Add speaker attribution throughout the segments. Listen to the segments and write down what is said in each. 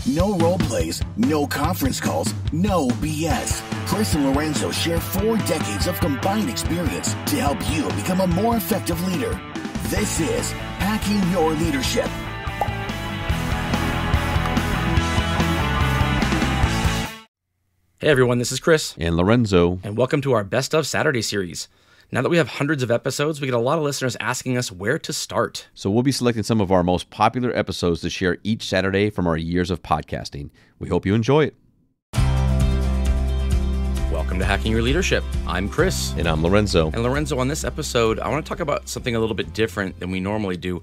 Speaker 1: No role plays, no conference calls, no BS. Chris and Lorenzo share 4 decades of combined experience to help you become a more effective leader. This is Hacking Your Leadership.
Speaker 2: Hey everyone, this is Chris.
Speaker 3: And Lorenzo.
Speaker 2: And welcome to our Best of Saturday series. Now that we have hundreds of episodes, we get a lot of listeners asking us where to start.
Speaker 3: So we'll be selecting some of our most popular episodes to share each Saturday from our years of podcasting. We hope you enjoy it.
Speaker 2: Welcome to Hacking Your Leadership. I'm Chris.
Speaker 3: And I'm Lorenzo.
Speaker 2: And Lorenzo, on this episode, I want to talk about something a little bit different than we normally do.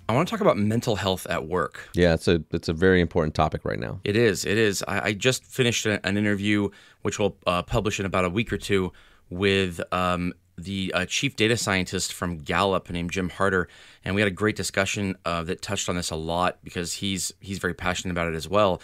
Speaker 2: I want to talk about mental health at work.
Speaker 3: Yeah, it's a very important topic right now.
Speaker 2: It is. I just finished an interview, which we'll publish in about a week or two, with the chief data scientist from Gallup named Jim Harder, and we had a great discussion that touched on this a lot because he's very passionate about it as well.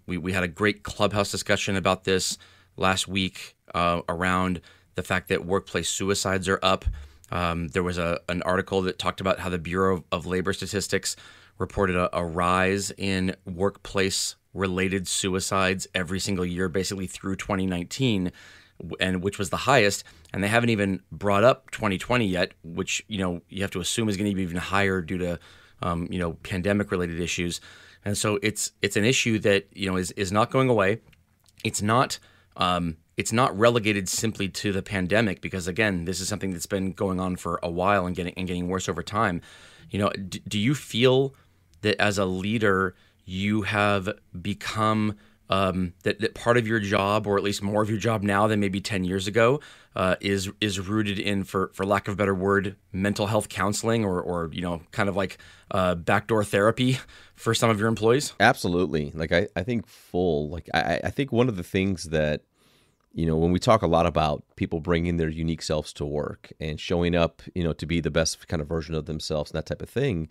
Speaker 2: We had a great Clubhouse discussion about this last week around the fact that workplace suicides are up. There was an article that talked about how the Bureau of Labor Statistics reported a rise in workplace-related suicides every single year, basically through 2019, and which was the highest. And they haven't even brought up 2020 yet, which you have to assume is going to be even higher due to pandemic-related issues. And so it's an issue that is not going away. It's not relegated simply to the pandemic because, again, this is something that's been going on for a while and getting worse over time. Do you feel that as a leader you have become that part of your job, or at least more of your job now than maybe 10 years ago, is rooted in, for lack of a better word, mental health counseling or kind of like backdoor therapy for some of your employees?
Speaker 3: Absolutely. I think I think one of the things that, when we talk a lot about people bringing their unique selves to work and showing up, to be the best kind of version of themselves and that type of thing,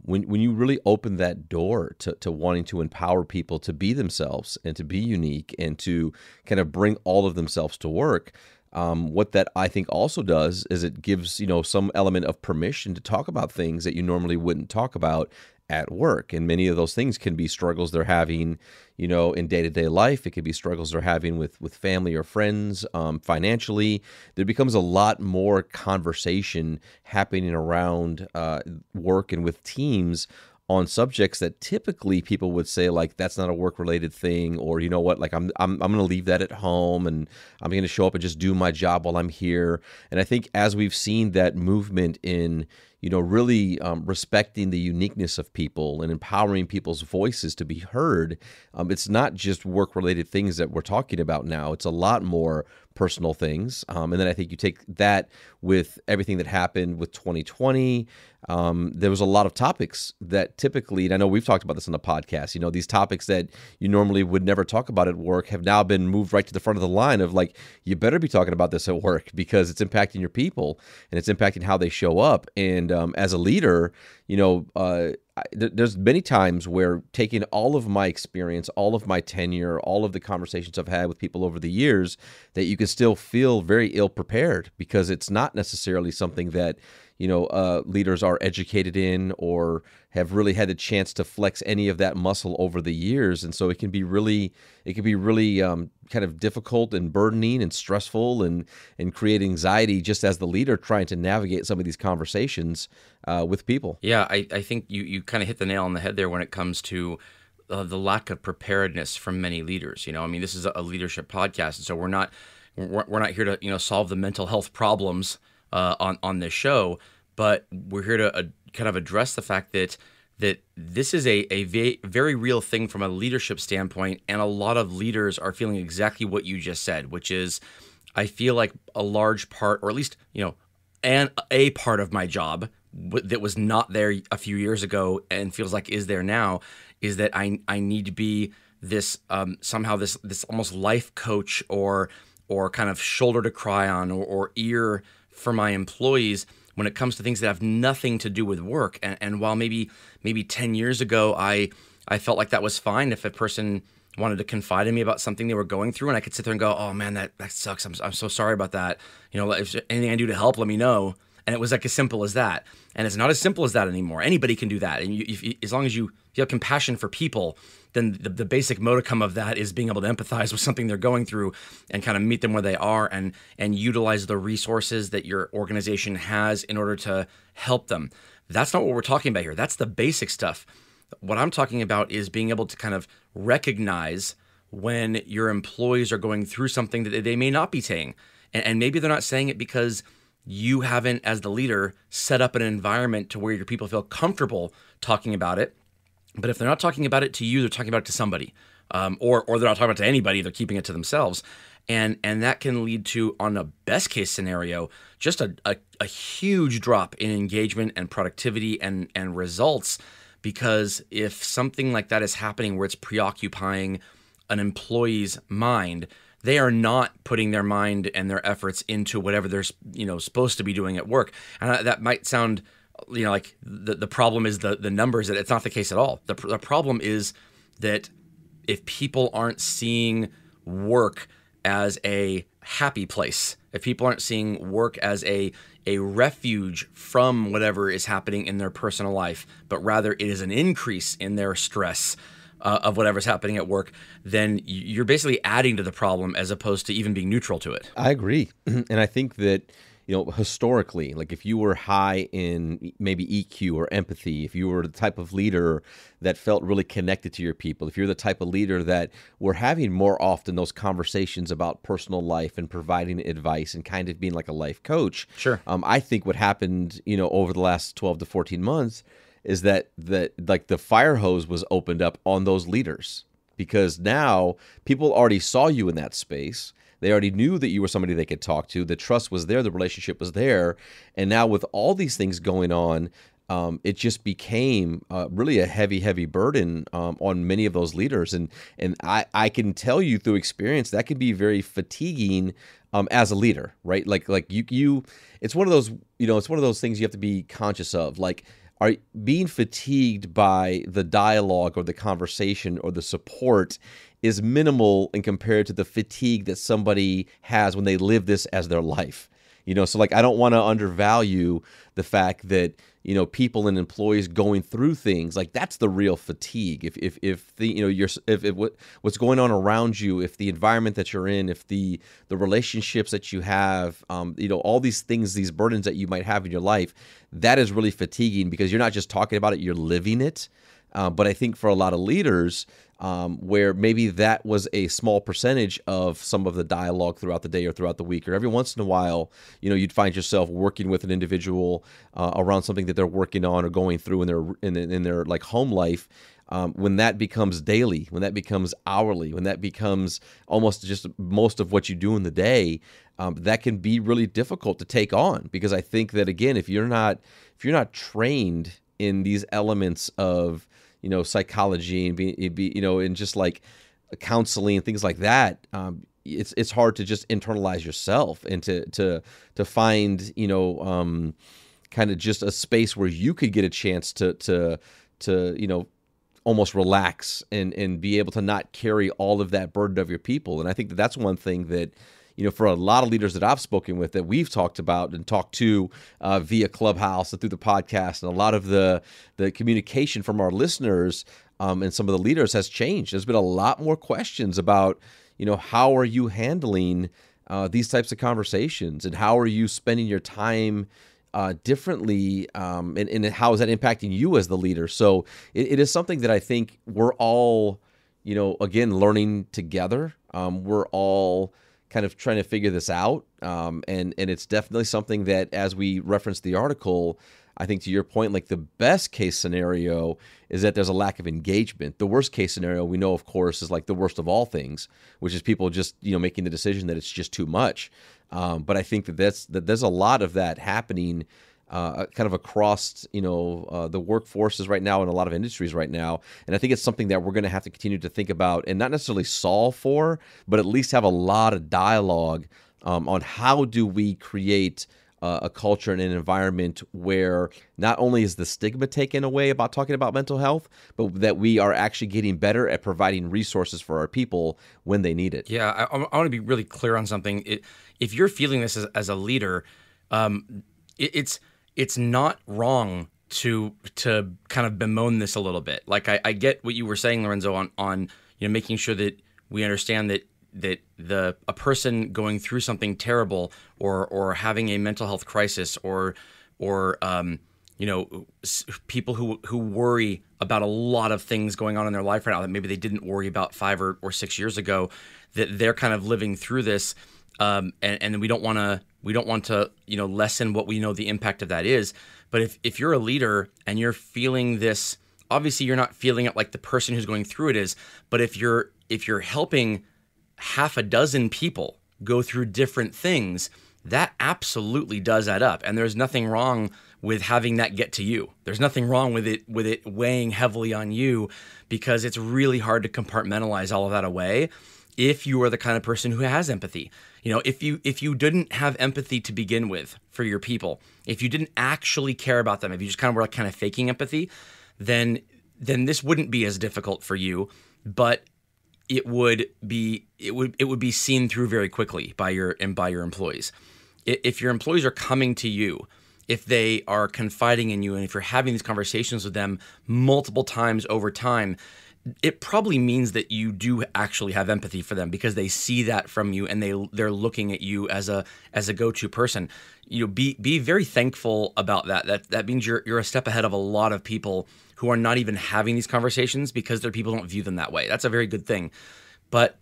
Speaker 3: when you really open that door to wanting to empower people to be themselves and to be unique and to kind of bring all of themselves to work, what that I think also does is it gives, some element of permission to talk about things that you normally wouldn't talk about at work. And many of those things can be struggles they're having, in day-to-day life. It could be struggles they're having with family or friends, financially. There becomes a lot more conversation happening around work and with teams on subjects that typically people would say, like, that's not a work-related thing, or I'm going to leave that at home and I'm going to show up and just do my job while I'm here. And I think as we've seen that movement in really respecting the uniqueness of people and empowering people's voices to be heard, it's not just work-related things that we're talking about now. It's a lot more personal things. And then I think you take that with everything that happened with 2020. There was a lot of topics that typically, and I know we've talked about this on the podcast, these topics that you normally would never talk about at work have now been moved right to the front of the line of, like, you better be talking about this at work because it's impacting your people and it's impacting how they show up. And as a leader, there's many times where taking all of my experience, all of my tenure, all of the conversations I've had with people over the years, that you can still feel very ill prepared because it's not necessarily something that leaders are educated in or have really had a chance to flex any of that muscle over the years. And so it can be really kind of difficult and burdening and stressful and create anxiety just as the leader trying to navigate some of these conversations with people.
Speaker 2: Yeah, I think you kind of hit the nail on the head there when it comes to the lack of preparedness from many leaders. This is a leadership podcast, and so we're not here to solve the mental health problems on this show, but we're here to kind of address the fact that this is a very real thing from a leadership standpoint, and a lot of leaders are feeling exactly what you just said, which is, I feel like a large part, or at least a part of my job that was not there a few years ago and feels like is there now, is that I need to be this somehow this almost life coach or kind of shoulder to cry on or ear for my employees when it comes to things that have nothing to do with work. And while maybe 10 years ago I felt like that was fine if a person wanted to confide in me about something they were going through, and I could sit there and go, oh man, that sucks. I'm so sorry about that. If there's anything I do to help, let me know. And it was like as simple as that. And it's not as simple as that anymore. Anybody can do that. And as long as you have compassion for people, then the basic modicum of that is being able to empathize with something they're going through and kind of meet them where they are and utilize the resources that your organization has in order to help them. That's not what we're talking about here. That's the basic stuff. What I'm talking about is being able to kind of recognize when your employees are going through something that they may not be saying. And maybe they're not saying it because you haven't, as the leader, set up an environment to where your people feel comfortable talking about it. But if they're not talking about it to you, they're talking about it to somebody. Or they're not talking about it to anybody, they're keeping it to themselves. And that can lead to, on a best case scenario, just a huge drop in engagement and productivity and results. Because if something like that is happening where it's preoccupying an employee's mind, they are not putting their mind and their efforts into whatever they're supposed to be doing at work. And that might sound like the problem is the numbers. It's not the case at all. The problem is that if people aren't seeing work as a happy place, if people aren't seeing work as a refuge from whatever is happening in their personal life, but rather it is an increase in their stress of whatever's happening at work, then you're basically adding to the problem as opposed to even being neutral to it.
Speaker 3: I agree. And I think that, historically, like if you were high in maybe EQ or empathy, if you were the type of leader that felt really connected to your people, if you're the type of leader that were having more often those conversations about personal life and providing advice and kind of being like a life coach.
Speaker 2: Sure.
Speaker 3: I think what happened, over the last 12 to 14 months is that like the fire hose was opened up on those leaders, because now people already saw you in that space. They already knew that you were somebody they could talk to. The trust was there. The relationship was there. And now with all these things going on, it just became really a heavy, heavy burden on many of those leaders. And I can tell you through experience that can be very fatiguing as a leader, right? Like you, it's one of those, it's one of those things you have to be conscious of. Like, are being fatigued by the dialogue or the conversation or the support is minimal in compared to the fatigue that somebody has when they live this as their life. So like I don't want to undervalue the fact that people and employees going through things like that's the real fatigue. If the what's going on around you, if the environment that you're in, if the relationships that you have, all these things, these burdens that you might have in your life, that is really fatiguing because you're not just talking about it, you're living it. But I think for a lot of leaders, where maybe that was a small percentage of some of the dialogue throughout the day or throughout the week, or every once in a while, you'd find yourself working with an individual around something that they're working on or going through in their like home life. When that becomes daily, when that becomes hourly, when that becomes almost just most of what you do in the day, that can be really difficult to take on. Because I think that again, if you're not trained in these elements of psychology and and just like counseling and things like that, it's hard to just internalize yourself and to find kind of just a space where you could get a chance to almost relax and be able to not carry all of that burden of your people. And I think that that's one thing that for a lot of leaders that I've spoken with, that we've talked about and talked to via Clubhouse and through the podcast, and a lot of the communication from our listeners and some of the leaders has changed. There's been a lot more questions about, how are you handling these types of conversations, and how are you spending your time differently, and how is that impacting you as the leader? So it is something that I think we're all, again, learning together. We're all kind of trying to figure this out. And it's definitely something that, as we referenced the article, I think to your point, like the best case scenario is that there's a lack of engagement. The worst case scenario we know, of course, is like the worst of all things, which is people just, making the decision that it's just too much. But I think that there's a lot of that happening kind of across, the workforces right now in a lot of industries right now. And I think it's something that we're going to have to continue to think about and not necessarily solve for, but at least have a lot of dialogue on how do we create a culture and an environment where not only is the stigma taken away about talking about mental health, but that we are actually getting better at providing resources for our people when they need it.
Speaker 2: Yeah, I want to be really clear on something. If you're feeling this as a leader, it's not wrong to kind of bemoan this a little bit. Like I get what you were saying, Lorenzo, on making sure that we understand that a person going through something terrible or having a mental health crisis or people who worry about a lot of things going on in their life right now that maybe they didn't worry about 5 or 6 years ago, that they're kind of living through this, and we don't want to lessen what we know the impact of that is. But if you're a leader and you're feeling this, obviously you're not feeling it like the person who's going through it is, but if you're helping half a dozen people go through different things, that absolutely does add up. And there's nothing wrong with having that get to you. There's nothing wrong with it weighing heavily on you, because it's really hard to compartmentalize all of that away if you are the kind of person who has empathy. If you didn't have empathy to begin with for your people, if you didn't actually care about them, if you just kind of were kind of faking empathy, then this wouldn't be as difficult for you, but it would be seen through very quickly by your employees. If your employees are coming to you, if they are confiding in you, and if you're having these conversations with them multiple times over time, it probably means that you do actually have empathy for them, because they see that from you and they're looking at you as a go-to person. Be very thankful about that. That means you're a step ahead of a lot of people who are not even having these conversations because their people don't view them that way. That's a very good thing. But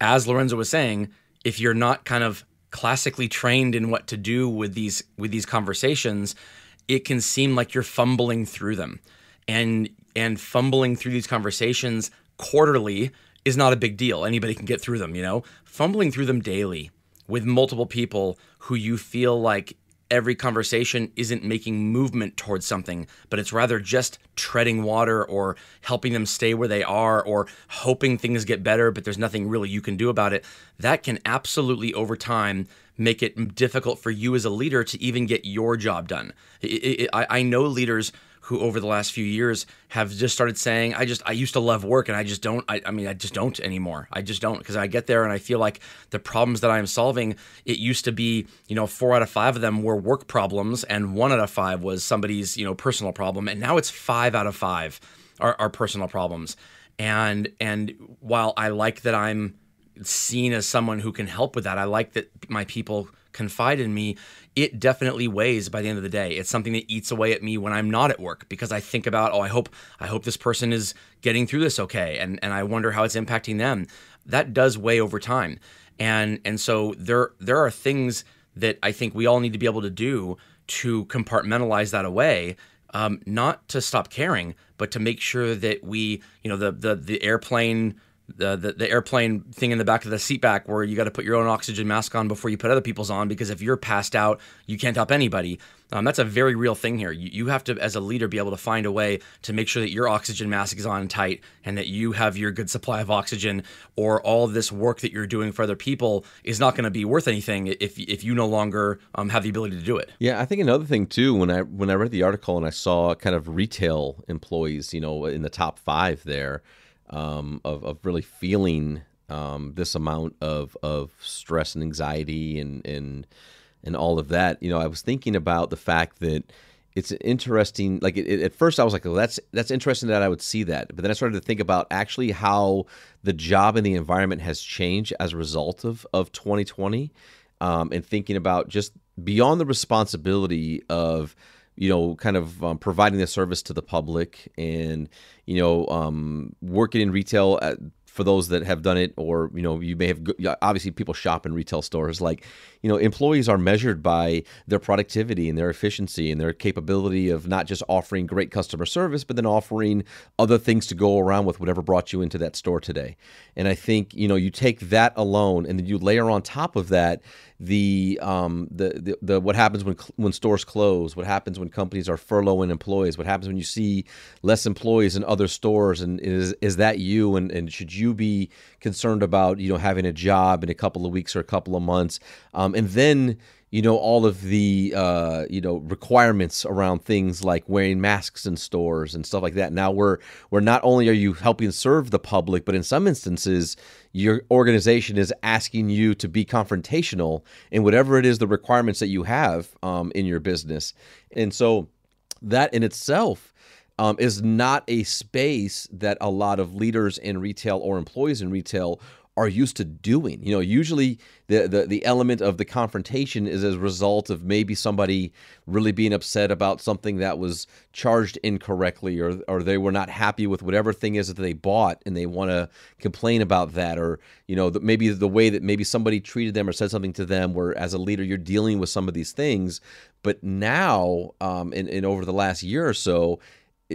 Speaker 2: as Lorenzo was saying, if you're not kind of classically trained in what to do with these conversations, it can seem like you're fumbling through them. And fumbling through these conversations quarterly is not a big deal. Anybody can get through them, Fumbling through them daily with multiple people who you feel like every conversation isn't making movement towards something, but it's rather just treading water or helping them stay where they are or hoping things get better, but there's nothing really you can do about it. That can absolutely, over time, make it difficult for you as a leader to even get your job done. I know leaders who over the last few years have just started saying, I used to love work and I just don't anymore. I just don't, because I get there and I feel like the problems that I'm solving, it used to be, 4 out of 5 of them were work problems and 1 out of 5 was somebody's, personal problem. And now it's 5 out of 5 are personal problems. And while I like that I'm seen as someone who can help with that, I like that my people confide in me, it definitely weighs by the end of the day. It's something that eats away at me when I'm not at work, because I think about, I hope this person is getting through this okay, and I wonder how it's impacting them. That does weigh over time. And so there are things that I think we all need to be able to do to compartmentalize that away, not to stop caring, but to make sure that we, the airplane the airplane thing in the back of the seat back where you got to put your own oxygen mask on before you put other people's on, because if you're passed out, you can't help anybody. That's a very real thing here. You have to, as a leader, be able to find a way to make sure that your oxygen mask is on tight and that you have your good supply of oxygen, or all this work that you're doing for other people is not going to be worth anything if you no longer have the ability to do it.
Speaker 3: Yeah, I think another thing too, when I read the article and I saw kind of retail employees, in the top 5 there, of really feeling this amount of stress and anxiety and all of that. I was thinking about the fact that it's interesting. Like at first, I was like, "Oh, that's interesting that I would see that." But then I started to think about actually how the job and the environment has changed as a result of 2020, and thinking about just beyond the responsibility of kind of providing the service to the public and, working in retail for those that have done it, or, you may have, obviously people shop in retail stores. Like, employees are measured by their productivity and their efficiency and their capability of not just offering great customer service, but then offering other things to go around with whatever brought you into that store today. And I think, you take that alone and then you layer on top of that the what happens when stores close, what happens when companies are furloughing employees, what happens when you see less employees in other stores, and is that you, and should you be concerned about having a job in a couple of weeks or a couple of months, and then all of the requirements around things like wearing masks in stores and stuff like that. Now we're not only are you helping serve the public, but in some instances your organization is asking you to be confrontational in whatever it is the requirements that you have in your business. And so that in itself is not a space that a lot of leaders in retail or employees in retail are used to doing. Usually the element of the confrontation is as a result of maybe somebody really being upset about something that was charged incorrectly, or they were not happy with whatever thing is that they bought and they want to complain about that, or maybe the way that maybe somebody treated them or said something to them, where as a leader you're dealing with some of these things. But now in over the last year or so,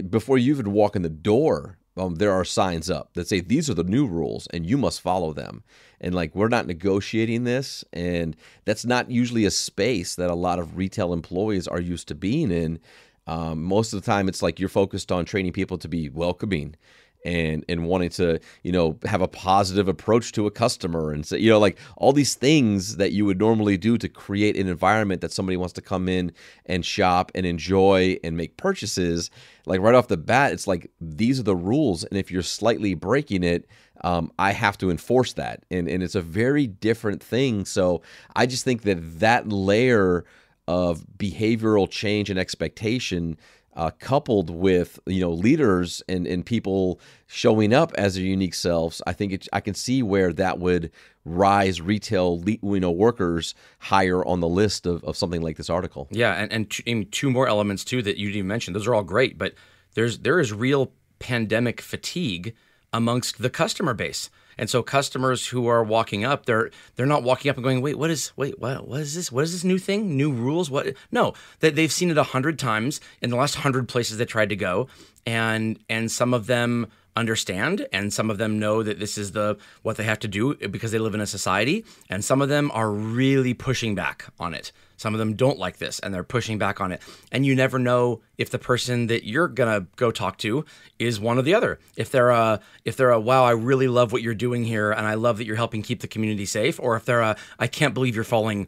Speaker 3: before you even walk in the door, there are signs up that say these are the new rules and you must follow them. And we're not negotiating this, and that's not usually a space that a lot of retail employees are used to being in. Most of the time, it's you're focused on training people to be welcoming and wanting to have a positive approach to a customer, and so all these things that you would normally do to create an environment that somebody wants to come in and shop and enjoy and make purchases. Right off the bat, it's these are the rules, and if you're slightly breaking it, I have to enforce that, and it's a very different thing. So I just think that layer of behavioral change and expectation, coupled with leaders and people showing up as their unique selves, I think I can see where that would rise retail workers higher on the list of something like this article.
Speaker 2: Yeah, and two more elements too that you didn't mention. Those are all great, but there is real pandemic fatigue amongst the customer base. And so customers who are walking up, they're not walking up and going, what is this? What is this new thing? New rules? What? No, they've seen it 100 times in the last 100 places they tried to go. And some of them understand, and some of them know that this is what they have to do because they live in a society. And some of them are really pushing back on it. Some of them don't like this, and they're pushing back on it. And you never know if the person that you're gonna go talk to is one or the other. If they're a wow, I really love what you're doing here, and I love that you're helping keep the community safe, or if they're I can't believe you're falling.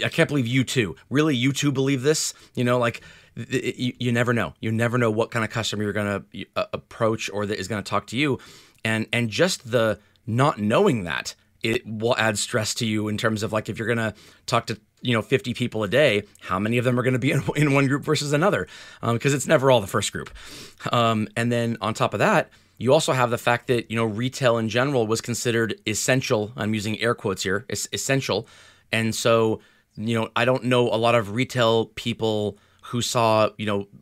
Speaker 2: I can't believe you too. Really, you too believe this? You never know. You never know what kind of customer you're gonna approach or that is gonna talk to you, and just the not knowing that, it will add stress to you in terms of if you're gonna talk to 50 people a day, how many of them are going to be in one group versus another? Because it's never all the first group. And then on top of that, you also have the fact that, retail in general was considered essential. I'm using air quotes here, essential. And so, I don't know a lot of retail people who saw,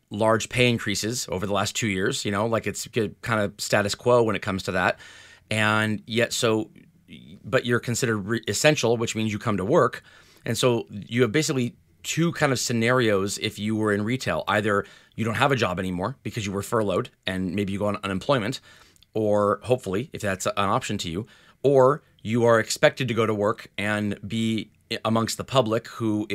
Speaker 2: large pay increases over the last 2 years, it's kind of status quo when it comes to that. And yet, but you're considered essential, which means you come to work. And so you have basically two kind of scenarios if you were in retail. Either you don't have a job anymore because you were furloughed and maybe you go on unemployment, or hopefully, if that's an option to you, or you are expected to go to work and be amongst the public who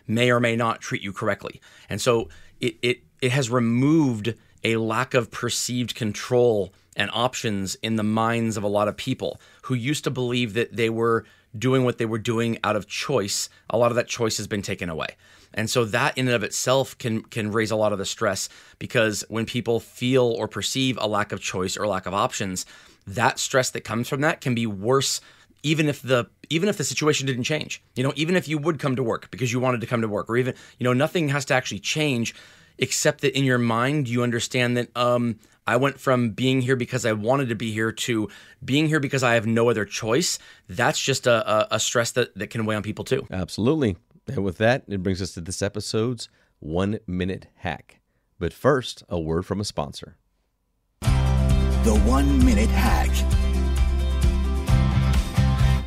Speaker 2: may or may not treat you correctly. And so it has removed a lack of perceived control and options in the minds of a lot of people who used to believe that they were doing what they were doing out of choice. A lot of that choice has been taken away. And so that in and of itself can raise a lot of the stress, because when people feel or perceive a lack of choice or lack of options, that stress that comes from that can be worse even if the situation didn't change. Even if you would come to work because you wanted to come to work, or even, nothing has to actually change, except that in your mind you understand that I went from being here because I wanted to be here to being here because I have no other choice. That's just a stress that can weigh on people too.
Speaker 3: Absolutely. And with that, it brings us to this episode's 1 Minute Hack. But first, a word from a sponsor.
Speaker 1: The 1 Minute Hack.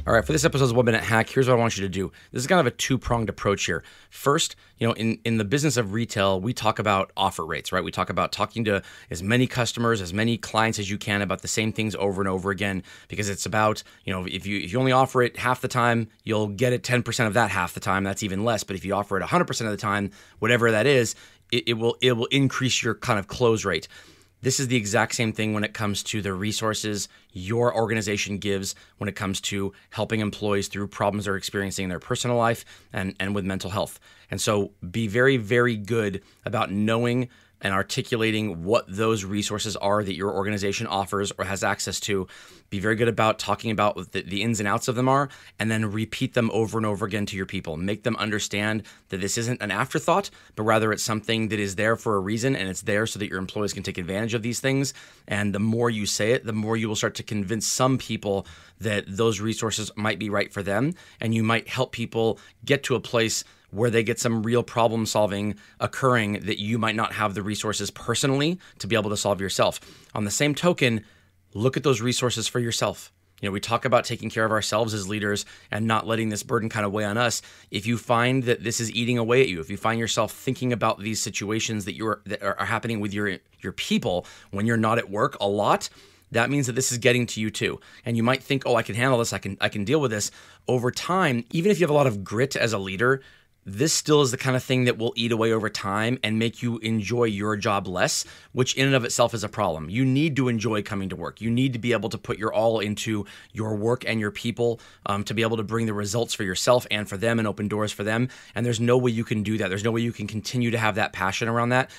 Speaker 2: All right, for this episode's 1 Minute Hack, here's what I want you to do. This is kind of a two-pronged approach here. First, in the business of retail, we talk about offer rates, right? We talk about talking to as many customers, as many clients as you can about the same things over and over again, because it's about, if you only offer it half the time, you'll get it 10% of that half the time. That's even less. But if you offer it 100% of the time, whatever that is, it will increase your kind of close rate. This is the exact same thing when it comes to the resources your organization gives when it comes to helping employees through problems they're experiencing in their personal life and with mental health. And so be very, very good about knowing and articulating what those resources are that your organization offers or has access to. Be very good about talking about what the ins and outs of them are, and then repeat them over and over again to your people. Make them understand that this isn't an afterthought, but rather it's something that is there for a reason, and it's there so that your employees can take advantage of these things. And the more you say it, the more you will start to convince some people that those resources might be right for them, and you might help people get to a place where they get some real problem solving occurring that you might not have the resources personally to be able to solve yourself. On the same token, look at those resources for yourself. We talk about taking care of ourselves as leaders and not letting this burden kind of weigh on us. If you find that this is eating away at you, if you find yourself thinking about these situations that are happening with your people when you're not at work a lot, that means that this is getting to you too. And you might think, oh, I can handle this. I can deal with this. Over time, even if you have a lot of grit as a leader, this still is the kind of thing that will eat away over time and make you enjoy your job less, which in and of itself is a problem. You need to enjoy coming to work. You need to be able to put your all into your work and your people to be able to bring the results for yourself and for them and open doors for them. And there's no way you can do that. There's no way you can continue to have that passion around that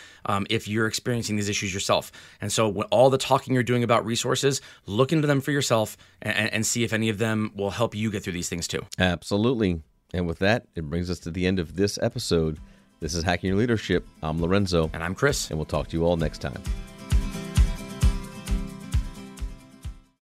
Speaker 2: if you're experiencing these issues yourself. And so when all the talking you're doing about resources, look into them for yourself and see if any of them will help you get through these things too.
Speaker 3: Absolutely. And with that, it brings us to the end of this episode. This is Hacking Your Leadership. I'm Lorenzo.
Speaker 2: And I'm Chris.
Speaker 3: And we'll talk to you all next time.